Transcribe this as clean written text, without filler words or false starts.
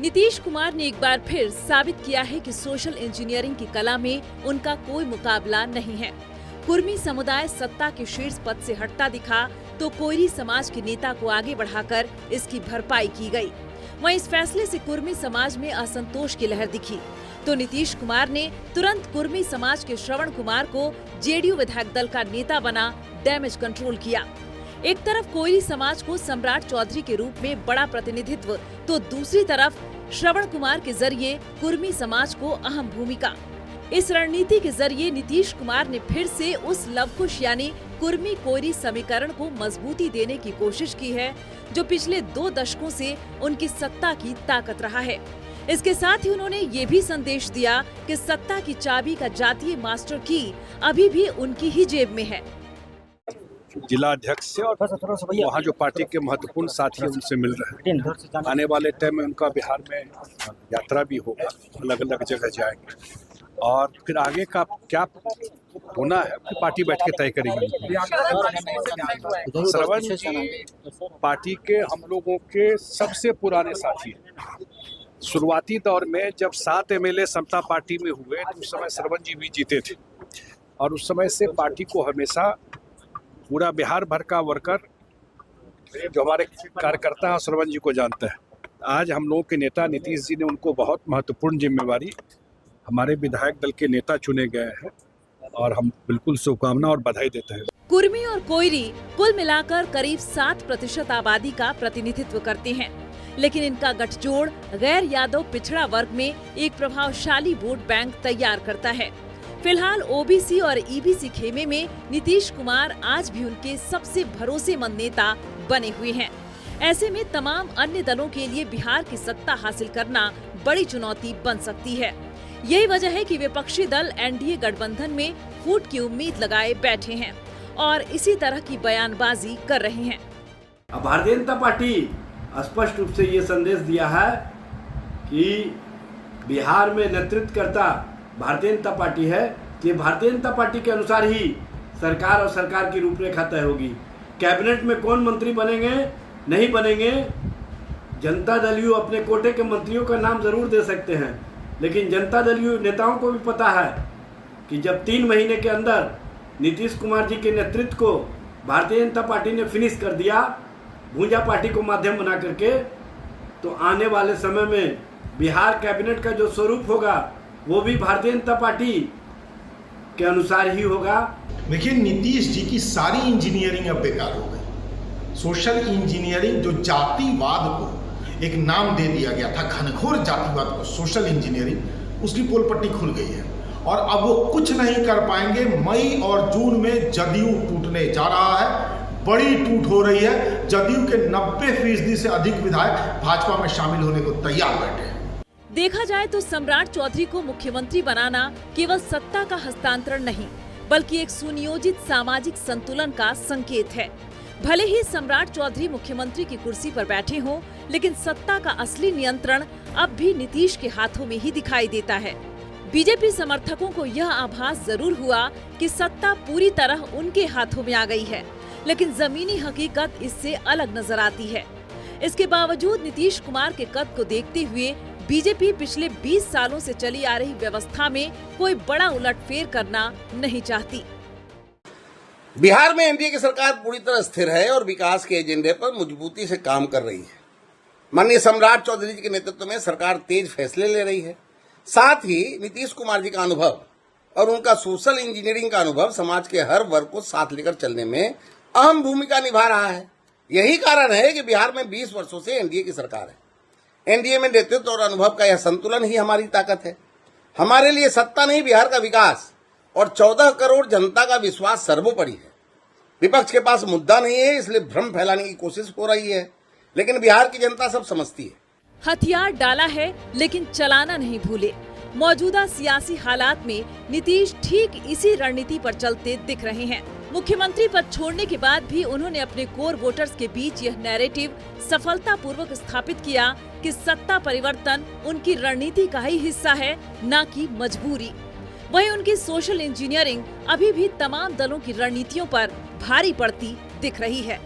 नीतीश कुमार ने एक बार फिर साबित किया है कि सोशल इंजीनियरिंग की कला में उनका कोई मुकाबला नहीं है। कुर्मी समुदाय सत्ता के शीर्ष पद से हटता दिखा तो कोयरी समाज के नेता को आगे बढ़ाकर इसकी भरपाई की गई। वहीं इस फैसले से कुर्मी समाज में असंतोष की लहर दिखी तो नीतीश कुमार ने तुरंत कुर्मी समाज के श्रवण कुमार को जेडीयू विधायक दल का नेता बना डैमेज कंट्रोल किया। एक तरफ कोयरी समाज को सम्राट चौधरी के रूप में बड़ा प्रतिनिधित्व तो दूसरी तरफ श्रवण कुमार के जरिए कुर्मी समाज को अहम भूमिका। इस रणनीति के जरिए नीतीश कुमार ने फिर से उस लवकुश यानी कुर्मी कोयरी समीकरण को मजबूती देने की कोशिश की है जो पिछले 2 दशकों से उनकी सत्ता की ताकत रहा है। इसके साथ ही उन्होंने ये भी संदेश दिया कि सत्ता की चाबी का जातीय मास्टर की अभी भी उनकी ही जेब में है। जिला अध्यक्ष से और वहाँ जो पार्टी के महत्वपूर्ण साथी हैं उनसे मिल रहे हैं। आने वाले टाइम में उनका बिहार में यात्रा भी होगा, अलग अलग जगह जाएंगे और फिर आगे का क्या होना है पार्टी बैठ के तय करेगी। श्रवण जी पार्टी के हम लोगों के सबसे पुराने साथी हैं। शुरुआती दौर में जब 7 एमएलए समता पार्टी में हुए तो उस समय श्रवण जी भी जीते थे और उस समय से पार्टी को हमेशा पूरा बिहार भर का वर्कर जो हमारे कार्यकर्ता हैं श्रवण जी को जानता है। आज हम लोगों के नेता नीतीश जी ने उनको बहुत महत्वपूर्ण जिम्मेवारी हमारे विधायक दल के नेता चुने गए हैं और हम बिल्कुल शुभकामना और बधाई देते हैं। कुर्मी और कोयरी कुल मिलाकर करीब 7% आबादी का प्रतिनिधित्व करते हैं, लेकिन इनका गठजोड़ गैर यादव पिछड़ा वर्ग में एक प्रभावशाली वोट बैंक तैयार करता है। फिलहाल ओबीसी और ईबीसी खेमे में नीतीश कुमार आज भी उनके सबसे भरोसेमंद नेता बने हुए हैं। ऐसे में तमाम अन्य दलों के लिए बिहार की सत्ता हासिल करना बड़ी चुनौती बन सकती है। यही वजह है कि विपक्षी दल एनडीए गठबंधन में फूट की उम्मीद लगाए बैठे हैं और इसी तरह की बयानबाजी कर रहे हैं। भारतीय जनता पार्टी स्पष्ट रूप से ये संदेश दिया है कि बिहार में नेतृत्वकर्ता भारतीय जनता पार्टी है। ये भारतीय जनता पार्टी के अनुसार ही सरकार और सरकार की रूपरेखा तय होगी। कैबिनेट में कौन मंत्री बनेंगे नहीं बनेंगे, जनता दलीय अपने कोटे के मंत्रियों का नाम जरूर दे सकते हैं, लेकिन जनता दलीय नेताओं को भी पता है कि जब 3 महीने के अंदर नीतीश कुमार जी के नेतृत्व को भारतीय जनता पार्टी ने फिनिश कर दिया, भूंजा पार्टी को माध्यम बना करके, तो आने वाले समय में बिहार कैबिनेट का जो स्वरूप होगा वो भी भारतीय जनता पार्टी के अनुसार ही होगा। देखिए, नीतीश जी की सारी इंजीनियरिंग अब बेकार हो गई। सोशल इंजीनियरिंग जो जातिवाद को एक नाम दे दिया गया था, घनघोर जातिवाद को सोशल इंजीनियरिंग, उसकी पोल पट्टी खुल गई है और अब वो कुछ नहीं कर पाएंगे। मई और जून में जदयू टूटने जा रहा है, बड़ी टूट हो रही है। जदयू के 90% से अधिक विधायक भाजपा में शामिल होने को तैयार बैठे हैं। देखा जाए तो सम्राट चौधरी को मुख्यमंत्री बनाना केवल सत्ता का हस्तांतरण नहीं बल्कि एक सुनियोजित सामाजिक संतुलन का संकेत है। भले ही सम्राट चौधरी मुख्यमंत्री की कुर्सी पर बैठे हों, लेकिन सत्ता का असली नियंत्रण अब भी नीतीश के हाथों में ही दिखाई देता है। बीजेपी समर्थकों को यह आभास जरूर हुआ कि सत्ता पूरी तरह उनके हाथों में आ गई है, लेकिन जमीनी हकीकत इससे अलग नजर आती है। इसके बावजूद नीतीश कुमार के कद को देखते हुए बीजेपी पिछले 20 सालों से चली आ रही व्यवस्था में कोई बड़ा उलटफेर करना नहीं चाहती। बिहार में एनडीए की सरकार पूरी तरह स्थिर है और विकास के एजेंडे पर मजबूती से काम कर रही है। माननीय सम्राट चौधरी जी के नेतृत्व में सरकार तेज फैसले ले रही है। साथ ही नीतीश कुमार जी का अनुभव और उनका सोशल इंजीनियरिंग का अनुभव समाज के हर वर्ग को साथ लेकर चलने में अहम भूमिका निभा रहा है। यही कारण है कि बिहार में 20 वर्षों से एनडीए की सरकार है। एनडीए में नेतृत्व और अनुभव का यह संतुलन ही हमारी ताकत है। हमारे लिए सत्ता नहीं, बिहार का विकास और 14 करोड़ जनता का विश्वास सर्वोपरि है। विपक्ष के पास मुद्दा नहीं है, इसलिए भ्रम फैलाने की कोशिश हो रही है, लेकिन बिहार की जनता सब समझती है। हथियार डाला है लेकिन चलाना नहीं भूले। मौजूदा सियासी हालात में नीतीश ठीक इसी रणनीति पर चलते दिख रहे हैं। मुख्यमंत्री पद छोड़ने के बाद भी उन्होंने अपने कोर वोटर्स के बीच यह नैरेटिव सफलतापूर्वक स्थापित किया कि सत्ता परिवर्तन उनकी रणनीति का ही हिस्सा है, न कि मजबूरी। वहीं उनकी सोशल इंजीनियरिंग अभी भी तमाम दलों की रणनीतियों पर भारी पड़ती दिख रही है।